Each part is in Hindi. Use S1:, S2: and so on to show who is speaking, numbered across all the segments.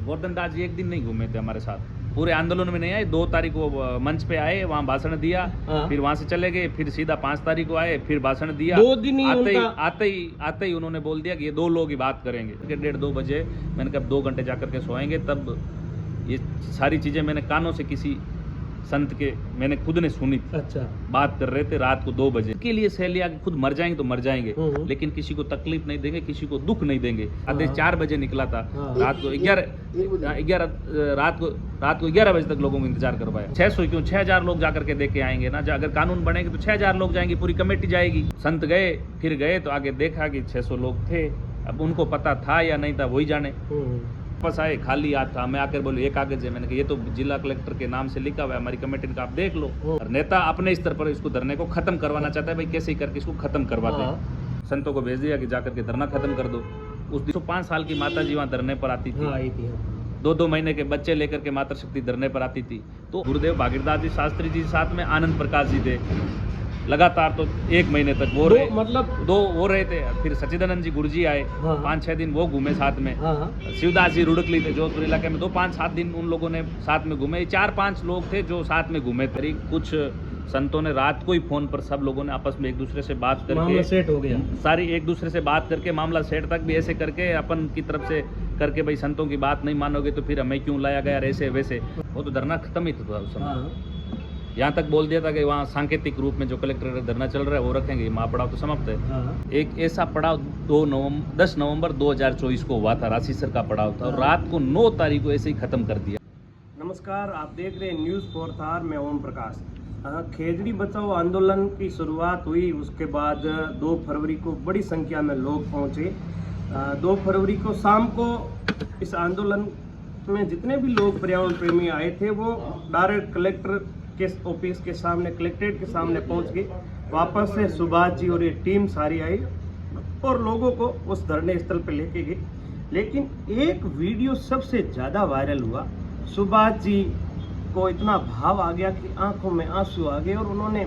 S1: गोवर्धन दास जी एक दिन नहीं घूमे थे हमारे साथ, पूरे आंदोलन में नहीं आए। 2 तारीख को मंच पे आए, वहाँ भाषण दिया, फिर वहाँ से चले गए, फिर सीधा 5 तारीख को आए, फिर भाषण दिया।
S2: 2 दिन ही
S1: आते ही उन्होंने बोल दिया कि ये 2 लोग ही बात करेंगे। 1:30-2 बजे मैंने कहा 2 घंटे जाकर के सोएंगे, तब ये सारी चीज़ें मैंने कानों से किसी संत के मैंने खुद ने सुनी थी।
S2: अच्छा,
S1: बात कर रहे थे रात को 2 बजे के लिए सहेलिया खुद मर जाएंगे तो मर जाएंगे, लेकिन किसी को तकलीफ नहीं देंगे, किसी को दुख नहीं देंगे। आदेश 4 बजे निकला था, रात को 11 बजे तक लोगों को इंतजार करवाया। 600 क्यों, 6000 लोग जाकर के देख के आएंगे ना। अगर कानून बनेंगे तो 6000 लोग जाएंगे, पूरी कमेटी जाएगी। संत गए, फिर गए तो आगे देखा कि 600 लोग थे। अब उनको पता था या नहीं था वही जाने। वापस आए, खाली हाथ था। मैं आकर बोले ये कागज है, मैंने कहा ये तो जिला कलेक्टर के नाम से लिखा हुआ है, हमारी कमेटी का आप देख लो। और नेता अपने स्तर पर इसको धरने को खत्म करवाना चाहता है, भाई कैसे ही करके इसको खत्म करवाते हैं। संतों को भेज दिया कि जाकर के धरना खत्म कर दो। उस दिन 5 साल की माता जी वहाँ धरने पर आती थी, 2-2 महीने के बच्चे लेकर के मातृ शक्ति धरने पर आती थी। तो गुरुदेव भागीरदास जी शास्त्री जी साथ में आनंद प्रकाश जी थे, लगातार तो 1 महीने तक वो रहे, मतलब 2 वो रहे थे। फिर सच्चिदानंद जी गुरुजी आए, 5-6 दिन वो घूमे साथ में। शिवदास जी रुड़कली थे जोधपुर इलाके में, 2-5-7 दिन उन लोगों ने साथ में घूमे। 4-5 लोग थे जो साथ में घूमे थे। कुछ संतों ने रात को ही फोन पर सब लोगों ने आपस में एक दूसरे से बात करके
S2: मामला सेट हो गया,
S1: सारी एक दूसरे से बात करके मामला सेट तक भी ऐसे करके अपन की तरफ से करके, भाई संतों की बात नहीं मानोगे तो फिर हमें क्यों लाया गया, ऐसे वैसे। वो तो धरना खत्म ही था उस समय। यहाँ तक बोल दिया था कि वहाँ सांकेतिक रूप में जो कलेक्टर का धरना चल रहा है वो रखेंगे, महापड़ाव तो समाप्त है। एक ऐसा पड़ाव 10 नवंबर 2024 को हुआ था, राशिसर का पड़ाव था, और रात को 9 तारीख को ऐसे ही खत्म कर दिया।
S2: नमस्कार, आप देख रहे हैं न्यूज़ 4 आवर, मैं ओम प्रकाश। खेजड़ी बचाओ आंदोलन की शुरुआत हुई, उसके बाद 2 फरवरी को बड़ी संख्या में लोग पहुंचे। 2 फरवरी को शाम को इस आंदोलन में जितने भी लोग पर्यावरण प्रेमी आए थे वो डायरेक्ट कलेक्टर के ऑफिस के सामने, कलेक्ट्रेट के सामने पहुंच गए। वापस से सुभाष जी और ये टीम सारी आई और लोगों को उस धरने स्थल पर लेके गए। लेकिन एक वीडियो सबसे ज़्यादा वायरल हुआ। सुभाष जी को इतना भाव आ गया कि आंखों में आंसू आ गए, और उन्होंने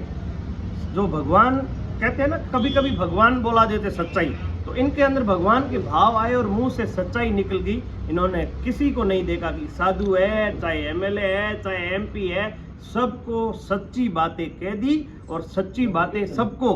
S2: जो भगवान कहते हैं ना, कभी कभी भगवान बोला देते सच्चाई, तो इनके अंदर भगवान के भाव आए और मुंह से सच्चाई निकल गई। इन्होंने किसी को नहीं देखा कि साधु है, चाहे एमएलए है, चाहे एमपी है, सबको सच्ची बातें कह दी। और सच्ची बातें सबको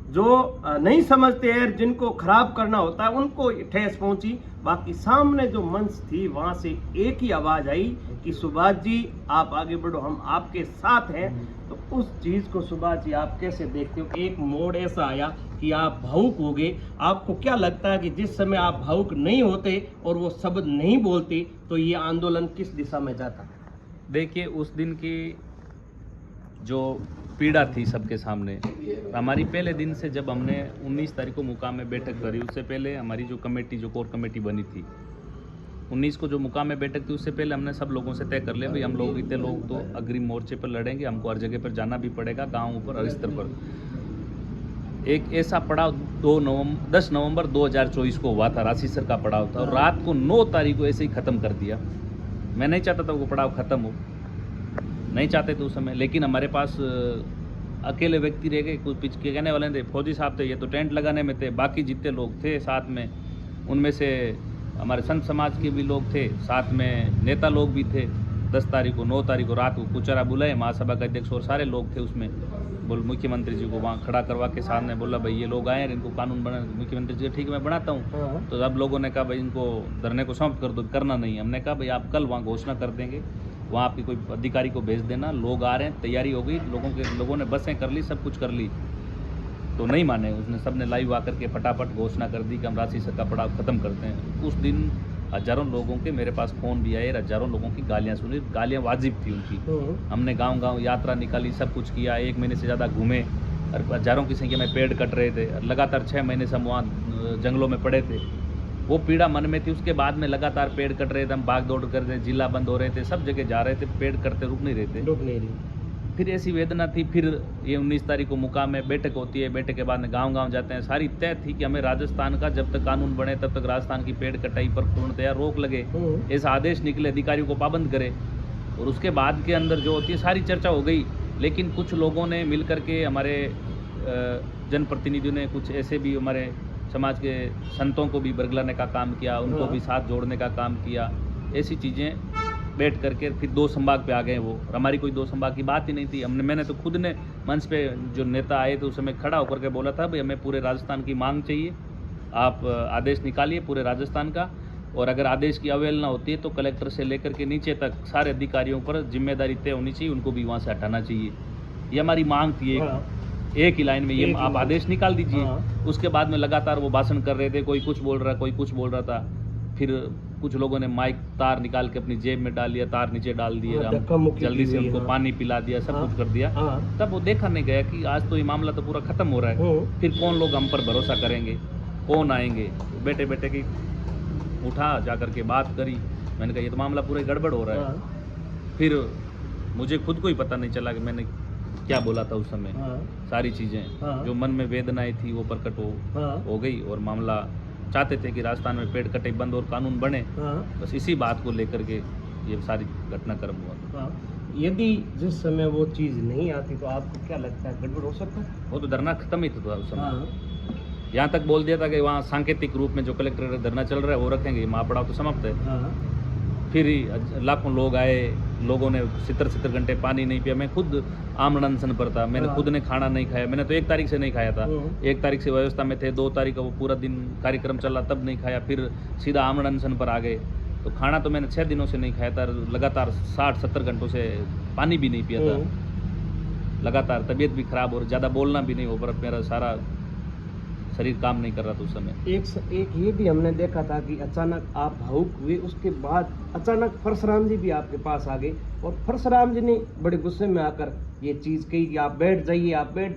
S2: जो नहीं समझते हैं, जिनको खराब करना होता है, उनको ठेस पहुंची। बाकी सामने जो मंच थी वहां से एक ही आवाज आई कि सुभाष जी आप आगे बढ़ो, हम आपके साथ हैं। तो उस चीज को सुभाष जी आप कैसे देखते हो? एक मोड़ ऐसा आया कि आप भावुक हो गए। आपको क्या लगता है कि जिस समय आप भावुक नहीं होते और वो शब्द नहीं बोलते तो ये आंदोलन किस दिशा में जाता?
S1: देखिए, उस दिन की जो पीड़ा थी सबके सामने, हमारी पहले दिन से जब हमने 19 तारीख को मुकाम में बैठक करी, उससे पहले हमारी जो कमेटी, जो कोर कमेटी बनी थी, 19 को जो मुकाम में बैठक थी, उससे पहले हमने सब लोगों से तय कर लिया भाई हम लोग इतने लोग तो अग्रिम मोर्चे पर लड़ेंगे, हमको हर जगह पर जाना भी पड़ेगा, गाँव पर, हर स्तर पर। एक ऐसा पड़ाव 10 नवंबर 2024 को हुआ था, राशिसर का पड़ाव था, और रात को 9 तारीख को ऐसे ही ख़त्म कर दिया। मैं नहीं चाहता था वो पड़ाव ख़त्म हो, नहीं चाहते थे उस समय, लेकिन हमारे पास अकेले व्यक्ति रह गए। कुछ पीछे कहने वाले थे, फौजी साहब थे, ये तो टेंट लगाने में थे, बाकी जितने लोग थे साथ में, उनमें से हमारे संत समाज के भी लोग थे, साथ में नेता लोग भी थे। 10 तारीख को, 9 तारीख को रात को कुचारा बुलाए, महासभा का अध्यक्ष और सारे लोग थे उसमें। बोल मुख्यमंत्री जी को वहाँ खड़ा करवा के सामने बोला भाई ये लोग आए हैं, इनको कानून बना। मुख्यमंत्री जी ठीक है मैं बनाता हूँ। तो अब लोगों ने कहा भाई इनको धरने को समाप्त कर दो, करना नहीं। हमने कहा भाई आप कल वहाँ घोषणा कर देंगे, वहाँ आपकी कोई अधिकारी को भेज देना, लोग आ रहे हैं, तैयारी हो गई, लोगों ने बसें कर ली, सब कुछ कर ली। तो नहीं माने, उसने सबने लाइव आकर के फटाफट घोषणा कर दी कि हम राशिसर का पड़ाव खत्म करते हैं। उस दिन हजारों लोगों के मेरे पास फ़ोन भी आए, हजारों लोगों की गालियाँ सुनी, गालियाँ वाजिब थी उनकी। हमने गांव-गांव यात्रा निकाली, सब कुछ किया, 1 महीने से ज़्यादा घूमे, और हजारों की संख्या में पेड़ कट रहे थे। लगातार 6 महीने से हम वहाँ जंगलों में पड़े थे, वो पीड़ा मन में थी। उसके बाद में लगातार पेड़ कट रहे थे, हम भाग दौड़ कर रहे थे, जिला बंद हो रहे थे, सब जगह जा रहे थे, पेड़ कटते रुक नहीं रहे थे। फिर ऐसी वेदना थी। फिर ये 19 तारीख को मुकाम में बैठक होती है, बैठक के बाद में गांव-गांव जाते हैं। सारी तय थी कि हमें राजस्थान का जब तक कानून बने तब तक राजस्थान की पेड़ कटाई पर पूर्णतया रोक लगे, ऐसा आदेश निकले, अधिकारियों को पाबंद करे। और उसके बाद के अंदर जो होती है सारी चर्चा हो गई, लेकिन कुछ लोगों ने मिल करके, हमारे जनप्रतिनिधियों ने, कुछ ऐसे भी हमारे समाज के संतों को भी बरगलाने का काम किया, उनको भी साथ जोड़ने का काम किया। ऐसी चीज़ें बैठ करके फिर 2 संभाग पे आ गए वो। और हमारी कोई 2 संभाग की बात ही नहीं थी। मैंने तो खुद ने मंच पे जो नेता आए थे उस समय खड़ा होकर के बोला था भाई हमें पूरे राजस्थान की मांग चाहिए, आप आदेश निकालिए पूरे राजस्थान का, और अगर आदेश की अवहेलना होती है तो कलेक्टर से लेकर के नीचे तक सारे अधिकारियों पर जिम्मेदारी तय होनी चाहिए, उनको भी वहाँ से हटाना चाहिए। ये हमारी मांग थी एक ही लाइन में, ये आप आदेश निकाल दीजिए। उसके बाद में लगातार वो भाषण कर रहे थे, कोई कुछ बोल रहा, कोई कुछ बोल रहा था। फिर कुछ लोगों ने माइक तार निकाल के अपनी जेब में डाल लिया, तार नीचे डाल दिए, जल्दी से उनको पानी पिला दिया, सब कुछ कर दिया। तब वो देखा नहीं गया कि आज तो ये मामला तो पूरा खत्म हो रहा है, फिर कौन लोग हम पर भरोसा करेंगे, कौन आएंगे। बेटे बेटे की उठा जा करके बात करी, मैंने कहा ये तो मामला पूरा गड़बड़ हो रहा है। फिर मुझे खुद को ही पता नहीं चला कि मैंने क्या बोला था उस समय। सारी चीज़ें जो मन में वेदनाएं थी वो प्रकट हो गई, और मामला चाहते थे कि राजस्थान में पेड़ कटाई बंद और कानून बने। बस इसी बात को लेकर के ये सारी घटनाक्रम हुआ।
S2: यदि जिस समय वो चीज़ नहीं आती तो आपको क्या लगता है गड़बड़ हो सकता है?
S1: वो तो धरना खत्म ही था उस समय। यहाँ तक बोल दिया था कि वहाँ सांकेतिक रूप में जो कलेक्टर का धरना चल रहा है वो रखेंगे, महापड़ाव तो समाप्त है। फिर लाखों लोग आए, लोगों ने 70 घंटे पानी नहीं पिया। मैं खुद आमरण अनशन पर था, मैंने खुद ने खाना नहीं खाया। मैंने तो 1 तारीख से नहीं खाया था, 1 तारीख से व्यवस्था में थे, 2 तारीख का वो पूरा दिन कार्यक्रम चला तब नहीं खाया, फिर सीधा आमरण अनशन पर आ गए। तो खाना तो मैंने 6 दिनों से नहीं खाया था, लगातार 60-70 घंटों से पानी भी नहीं पिया था, लगातार तबीयत भी खराब और ज़्यादा बोलना भी नहीं हो पर मेरा सारा शरीर काम नहीं कर रहा था उस समय।
S2: एक ये भी हमने देखा था कि अचानक आप भावुक हुए, उसके बाद अचानक परशुराम जी भी आपके पास आ गए, और परशुराम जी ने बड़े गुस्से में आकर ये चीज़ कही कि आप बैठ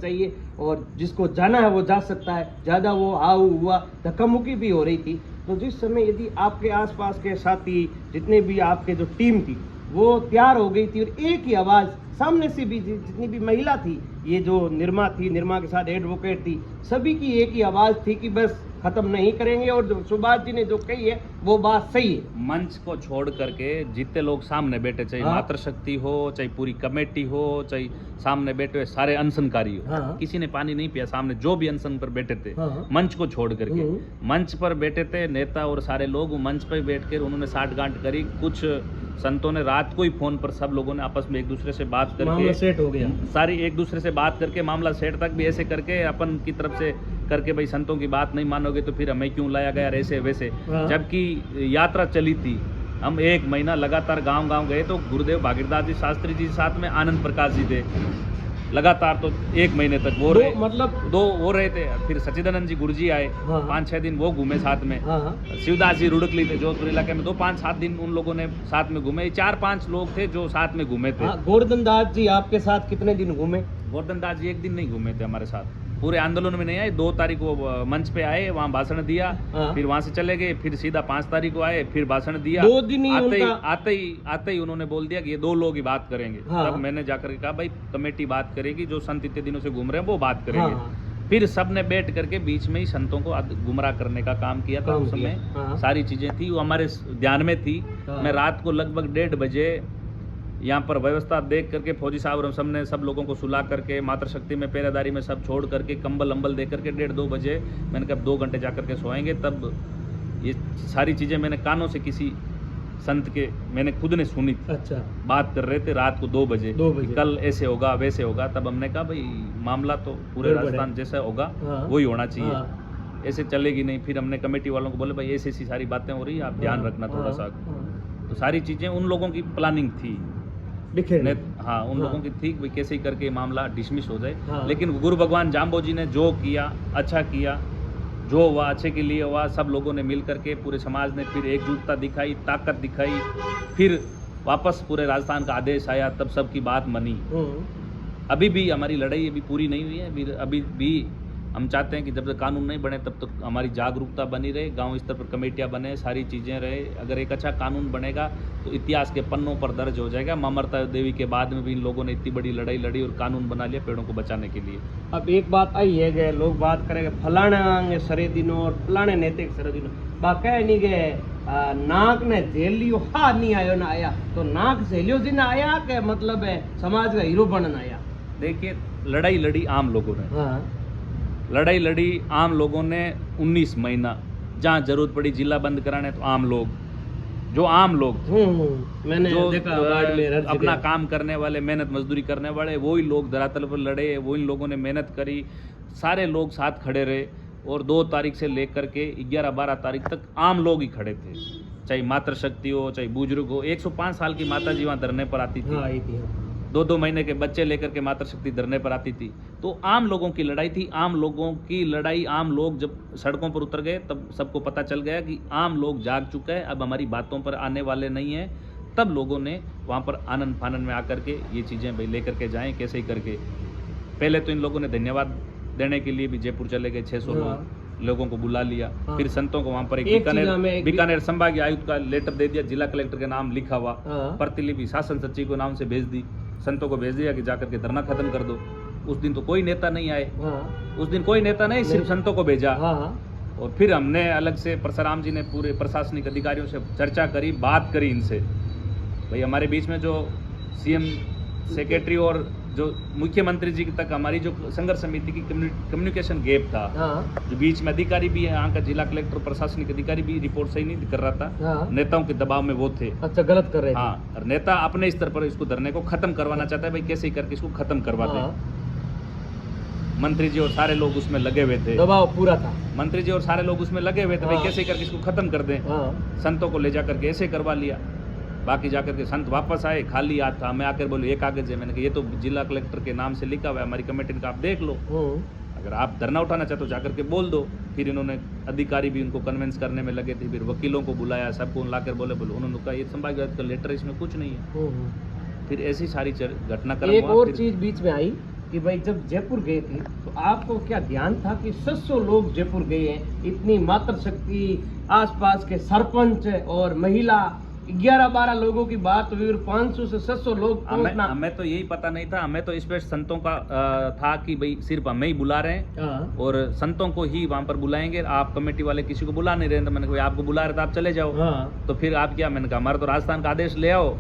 S2: जाइए, और जिसको जाना है वो जा सकता है। ज़्यादा वो हाउ हुआ, धक्का-मुक्की भी हो रही थी। तो जिस समय यदि आपके आसपास के साथी जितने भी आपके जो टीम थी वो तैयार हो गई थी, और एक ही आवाज़ सामने से भी जितनी भी महिला थी, ये जो निर्मा थी, निर्मा के साथ एडवोकेट थी, सभी की एक ही आवाज़ थी कि बस खत्म नहीं करेंगे, और जो सुभाष जी ने जो कही है वो बात सही है।
S1: मंच को छोड़ करके जितने लोग सामने बैठे, चाहे मातृशक्ति हो, चाहे पूरी कमेटी हो, चाहे सामने बैठे हुए सारे अनशनकारी हो, किसी ने पानी नहीं पिया। सामने जो भी अनशन पर बैठे थे, मंच को छोड़ करके मंच पर बैठे थे नेता और सारे लोग, मंच पर बैठ कर उन्होंने साठगांठ करी। कुछ संतों ने रात को ही फोन पर सब लोगों ने आपस में एक दूसरे से बात करके
S2: सेट हो गया, सारी
S1: एक दूसरे से बात करके मामला सेट तक भी ऐसे करके अपन की तरफ से करके भाई संतों की बात नहीं मानोगे तो फिर हमें क्यों लाया गया, ऐसे वैसे। जबकि यात्रा चली थी, हम 1 महीना लगातार गांव गए, तो गुरुदेव भागीरदास जी शास्त्री जी साथ में आनंद प्रकाश जी थे लगातार, तो 1 महीने तक वो रहे, मतलब 2 हो रहे थे। फिर सच्चिदानंद जी गुरु जी आए, 5-6 दिन वो घूमे साथ में। शिवदास जी रुड़कली थे जोधपुर इलाके में, 5-7 दिन उन लोगों ने साथ में घूमे। 4-5 लोग थे जो साथ में घूमे थे।
S2: गोवर्धन दास जी आपके साथ कितने दिन घूमे?
S1: गोवर्धन दास जी 1 दिन नहीं घूमे थे हमारे साथ, पूरे आंदोलन में नहीं आए। 2 तारीख को मंच पे आए, वहाँ भाषण दिया, फिर वहाँ से चले गए, फिर सीधा 5 तारीख को आए, फिर भाषण दिया।
S2: 2 दिन ही
S1: आते ही उन्होंने बोल दिया कि ये 2 लोग ही बात करेंगे। तब मैंने जाकर के कहा भाई कमेटी बात करेगी, जो संत इतने दिनों से घूम रहे हैं वो बात करेंगे। फिर सबने बैठ करके बीच में ही संतों को गुमराह करने का काम किया था। उस समय सारी चीजें थी वो हमारे ध्यान में थी। मैं रात को लगभग 1:30 बजे यहाँ पर व्यवस्था देख करके फौजी साहब और सबने सब लोगों को सुला करके मातृशक्ति में पहरेदारी में सब छोड़ करके कंबल अम्बल दे करके 1:30-2 बजे मैंने कहा 2 घंटे जा करके सोएंगे। तब ये सारी चीज़ें मैंने कानों से किसी संत के मैंने खुद ने सुनी थी।
S2: अच्छा।
S1: बात कर रहे थे रात को 2 बजे कल ऐसे होगा वैसे होगा। तब हमने कहा भाई मामला तो पूरे राजस्थान जैसा होगा वही होना चाहिए, ऐसे चलेगी नहीं। फिर हमने कमेटी वालों को बोले भाई ऐसी ऐसी सारी बातें हो रही है, आप ध्यान रखना थोड़ा सा। तो सारी चीज़ें उन लोगों की प्लानिंग थी, हाँ उन लोगों की थी भाई कैसे ही करके मामला डिसमिस हो जाए। लेकिन गुरु भगवान जाम्बो जी ने जो किया अच्छा किया, जो हुआ अच्छे के लिए हुआ। सब लोगों ने मिल करके पूरे समाज ने फिर एकजुटता दिखाई, ताकत दिखाई। फिर वापस पूरे राजस्थान का आदेश आया, तब सबकी बात मनी। अभी भी हमारी लड़ाई अभी पूरी नहीं हुई है। अभी भी हम चाहते हैं कि जब तक कानून नहीं बने तब तक हमारी जागरूकता बनी रहे, गांव स्तर पर कमेटियां बने, सारी चीज़ें रहे। अगर एक अच्छा कानून बनेगा तो इतिहास के पन्नों पर दर्ज हो जाएगा। ममता देवी के बाद में भी इन लोगों ने इतनी बड़ी लड़ाई लड़ी और कानून बना लिया पेड़ों को बचाने के लिए।
S2: अब एक बात आई है कि लोग बात करेंगे फलाने सरे दिनों और फलाने नेता के सरे दिनों, बाका नहीं गए नाक ने झेल लियो, हा नहीं आयो ना आया, तो नाक झेलियो जी ना आया के मतलब है समाज का हीरो बनना आया।
S1: देखिए लड़ाई लड़ी आम लोगों ने, लड़ाई लड़ी आम लोगों ने 19 महीना। जहाँ जरूरत पड़ी जिला बंद कराने तो आम लोग, जो आम लोग थे,
S2: मैंने
S1: जो
S2: देखा वार्ड में हर
S1: अपना
S2: जगह।
S1: काम करने वाले, मेहनत मजदूरी करने वाले, वही लोग धरातल पर लड़े, वही लोगों ने मेहनत करी, सारे लोग साथ खड़े रहे। और 2 तारीख से लेकर के 11-12 तारीख तक आम लोग ही खड़े थे, चाहे मातृशक्ति हो, चाहे बुजुर्ग हो। 105 साल की माता जी वहाँ धरने पर आती थी,
S2: हाँ, आई थी।
S1: 2-2 महीने के बच्चे लेकर के मातृशक्ति धरने पर आती थी। तो आम लोगों की लड़ाई थी, आम लोगों की लड़ाई। आम लोग जब सड़कों पर उतर गए तब सबको पता चल गया कि आम लोग जाग चुका है, अब हमारी बातों पर आने वाले नहीं हैं। तब लोगों ने वहाँ पर आनन फानन में आकर के ये चीज़ें भाई लेकर के जाएं, कैसे ही करके। पहले तो इन लोगों ने धन्यवाद देने के लिए भी जयपुर चले गए, 600 लोगों को बुला लिया।
S2: हाँ।
S1: फिर संतों को वहाँ पर
S2: एक चीज़ हमें
S1: बीकानेर संभागीय आयुक्त का लेटर दे दिया, जिला कलेक्टर के नाम लिखा हुआ,
S2: हाँ।
S1: प्रतिलिपि शासन सचिव को नाम से भेज दी, संतों को भेज दिया कि जाकर के धरना खत्म कर दो। उस दिन तो कोई नेता नहीं आए, उस दिन कोई नेता नहीं, सिर्फ संतों को भेजा। और फिर हमने अलग से परशुराम जी ने पूरे प्रशासनिक अधिकारियों से चर्चा करी, बात करी इनसे, भाई हमारे बीच में जो सीएम सेक्रेटरी और जो मुख्यमंत्री जी तक हमारी जो संघर्ष समिति की कम्युनिकेशन गैप था, जो बीच में अधिकारी भी है, यहाँ का जिला कलेक्टर प्रशासनिक अधिकारी भी रिपोर्ट सही नहीं कर रहा था, नेताओं के दबाव में वो थे।
S2: अच्छा, गलत कर रहे थे।
S1: हाँ, और नेता अपने स्तर पर इसको धरने को खत्म करवाना चाहता है, भाई कैसे ही करके इसको खत्म करवा दे। मंत्री जी और सारे लोग उसमें लगे हुए थे,
S2: दबाव पूरा था।
S1: मंत्री जी और सारे लोग उसमें लगे हुए थे, भाई कैसे करके इसको खत्म कर दें। संतों को ले जाकर के ऐसे करवा लिया। बाकी जाकर के संत वापस आए, खाली हाथ था। मैं आकर बोले ये कागज है, मैंने कहा ये तो जिला कलेक्टर के नाम से लिखा हुआ है, हमारी कमेटी का, आप देख लो, अगर आप धरना उठाना चाहते हो जाकर के बोल दो। फिर इन्होंने अधिकारी भी उनको कन्विंस करने में लगे थे, फिर वकीलों को बुलाया, सबको लाकर बोले उन्होंने कहा ये संभागीय का लेटर, इसमें कुछ नहीं है। फिर ऐसी सारी घटनाक्रम।
S2: एक और चीज बीच में आई कि भाई जब जयपुर गए थे तो आपको क्या ध्यान था कि 600 लोग जयपुर गए हैं, इतनी मातृशक्ति, आसपास के सरपंच और महिला, 11-12 लोगों की बात हुई और 500 से 600 लोग पहुंचना।
S1: हमें तो यही पता नहीं था, हमें तो इस पे संतों का था कि भाई सिर्फ हमें ही बुला रहे हैं और संतों को ही वहाँ पर बुलाएंगे, आप कमेटी वाले किसी को बुला नहीं रहे। तो मैंने कहा आपको बुला रहे तो आप चले जाओ। तो फिर आप क्या, मैंने कहा हमारा तो राजस्थान का आदेश ले आओ,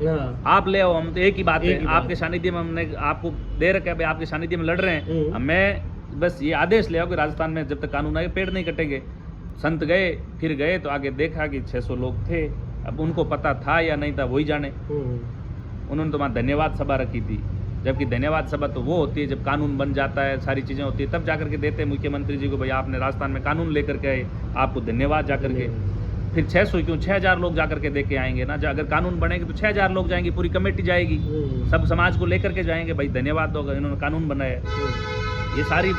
S1: आप ले आओ, हम तो एक ही बात है, आपके सानिध्य में हमने आपको दे रखा है, भाई आपके सानिध्य में लड़ रहे हैं, हमें बस ये आदेश ले आओ कि राजस्थान में जब तक कानून आए पेड़ नहीं कटेंगे। संत गए, फिर गए तो आगे देखा कि 600 लोग थे। अब उनको पता था या नहीं था वही जाने। उन्होंने तो वहाँ धन्यवाद सभा रखी थी, जबकि धन्यवाद सभा तो वो होती है जब कानून बन जाता है, सारी चीज़ें होती है, तब जाकर के देते हैं मुख्यमंत्री जी को, भाई आपने राजस्थान में कानून लेकर के आए, आपको धन्यवाद जाकर के। फिर 600 क्यों, 6000 लोग जाकर के दे के आएंगे ना। अगर कानून बनेंगे तो 6000 लोग जाएंगे, पूरी कमेटी जाएगी, सब समाज को लेकर के जाएंगे, भाई धन्यवाद दो, इन्होंने कानून बनाया। ये सारी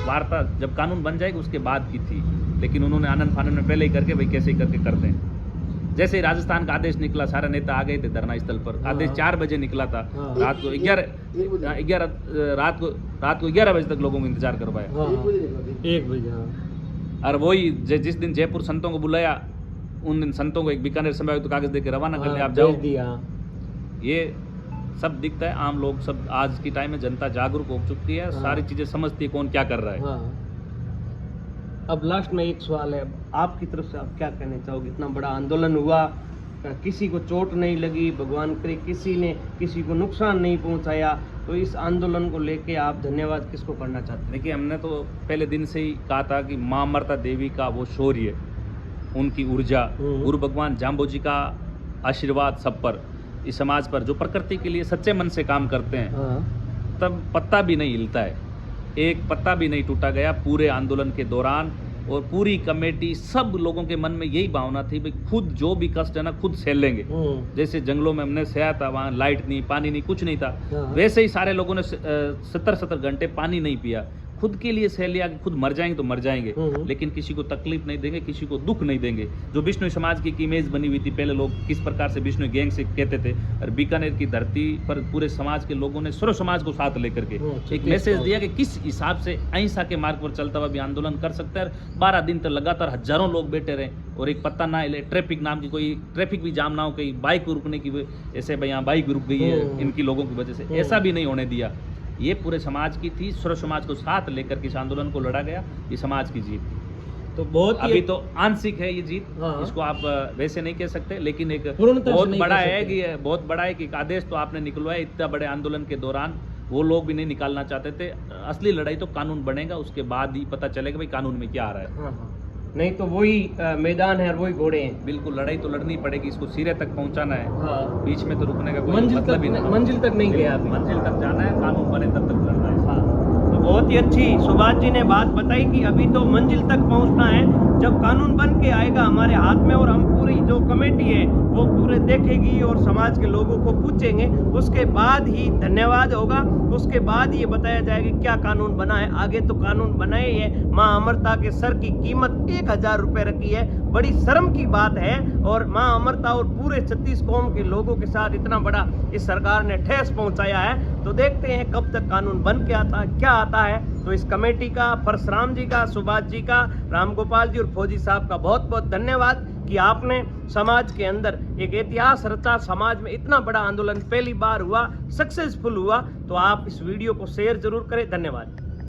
S1: वार्ता जब कानून बन जाएगी उसके बाद की थी, लेकिन उन्होंने आनंद फानन में पहले ही करके भाई कैसे ही करके करते हैं। जैसे ही राजस्थान का आदेश निकला, सारे नेता आ गए थे धरना स्थल पर। आदेश 4 बजे निकला था, रात को 11 बजे तक लोगों को इंतजार करवाया।
S2: 1 बजे।
S1: और वही जिस दिन जयपुर संतों को बुलाया, उन दिन संतों को एक बीकानेर संभागीय तो कागज देकर रवाना कर लिया, आप जाओ। ये सब दिखता है, आम लोग सब आज की टाइम में जनता जागरूक हो चुकी है, सारी चीजें समझती है कौन क्या कर रहा है।
S2: अब लास्ट में एक सवाल है, आपकी तरफ से आप क्या कहना चाहोगे? इतना बड़ा आंदोलन हुआ, किसी को चोट नहीं लगी, भगवान करे किसी ने किसी को नुकसान नहीं पहुंचाया, तो इस आंदोलन को लेके आप धन्यवाद किसको करना चाहते हैं?
S1: देखिए, हमने तो पहले दिन से ही कहा था कि माँ अमृता देवी का वो शौर्य, उनकी ऊर्जा, गुरु भगवान जाम्बोजी का आशीर्वाद सब पर, इस समाज पर, जो प्रकृति के लिए सच्चे मन से काम करते हैं, तब पत्ता भी नहीं हिलता है, एक पत्ता भी नहीं टूटा गया पूरे आंदोलन के दौरान। और पूरी कमेटी, सब लोगों के मन में यही भावना थी भाई खुद जो भी कष्ट है ना खुद सह लेंगे। जैसे जंगलों में हमने सहा था, वहाँ लाइट नहीं, पानी नहीं, कुछ नहीं था, वैसे ही सारे लोगों ने 70 घंटे पानी नहीं पिया, खुद के लिए सह लिया कि खुद मर जाएंगे तो मर जाएंगे, लेकिन किसी को तकलीफ नहीं देंगे, किसी को दुख नहीं देंगे। जो विष्णु समाज की इमेज बनी हुई थी, पहले लोग किस प्रकार से विष्णु गैंग से कहते थे, और बीकानेर की धरती पर पूरे समाज के लोगों ने सर्व समाज को साथ लेकर के एक मैसेज दिया कि किस हिसाब से अहिंसा के मार्ग पर चलता हुआ भी आंदोलन कर सकता है। 12 दिन तक लगातार हजारों लोग बैठे रहे और एक पत्ता ना हिले, ट्रैफिक नाम की कोई ट्रैफिक भी जाम ना हो, कहीं बाइक रुकने की, ऐसे भाई यहाँ बाइक रुक गई है इनकी लोगों की वजह से, ऐसा भी नहीं होने दिया। ये पूरे समाज की थी, सर्व समाज को साथ लेकर के इस आंदोलन को लड़ा गया, ये समाज की जीत थी।
S2: तो बहुत
S1: अभी तो आंशिक है ये जीत, इसको आप वैसे नहीं कह सकते, लेकिन एक बहुत बड़ा है कि बहुत बड़ा है कि एक आदेश तो आपने निकलवाया इतना बड़े आंदोलन के दौरान, वो लोग भी नहीं निकालना चाहते थे। असली लड़ाई तो कानून बनेगा, उसके बाद ही पता चलेगा भाई कानून में क्या आ रहा है।
S2: नहीं तो वही मैदान है और वही घोड़े हैं।
S1: बिल्कुल लड़ाई तो लड़नी पड़ेगी, इसको सिरे तक पहुंचाना है,
S2: हाँ,
S1: बीच में तो रुकने का कोई
S2: मंजिल
S1: मतलब ही
S2: तक
S1: नहीं।
S2: मंजिल तक नहीं गया अभी।
S1: मंजिल तक जाना है, कानून बने तब तक लड़ना है।
S2: हाँ, तो बहुत ही अच्छी सुभाष जी ने बात बताई कि अभी तो मंजिल तक पहुंचना है, जब कानून बन के आएगा हमारे हाथ में और हम पूरी जो कमेटी है वो पूरे देखेगी और समाज के लोगों को पूछेंगे, उसके बाद ही धन्यवाद होगा, उसके बाद ये बताया जाएगा क्या कानून बना है। आगे तो कानून बनाए है, माँ अमरता के सर की कीमत 1000 रुपये रखी है, बड़ी शर्म की बात है। और माँ अमरता और पूरे 36 कौम के लोगों के साथ इतना बड़ा इस सरकार ने ठेस पहुंचाया है। तो देखते हैं कब तक कानून बन के आता है, क्या आता है। तो इस कमेटी का, परशुराम जी का, सुभाष जी का, राम गोपाल जी और फौजी साहब का बहुत बहुत धन्यवाद कि आपने समाज के अंदर एक इतिहास रचा। समाज में इतना बड़ा आंदोलन पहली बार हुआ, सक्सेसफुल हुआ। तो आप इस वीडियो को शेयर जरूर करें। धन्यवाद।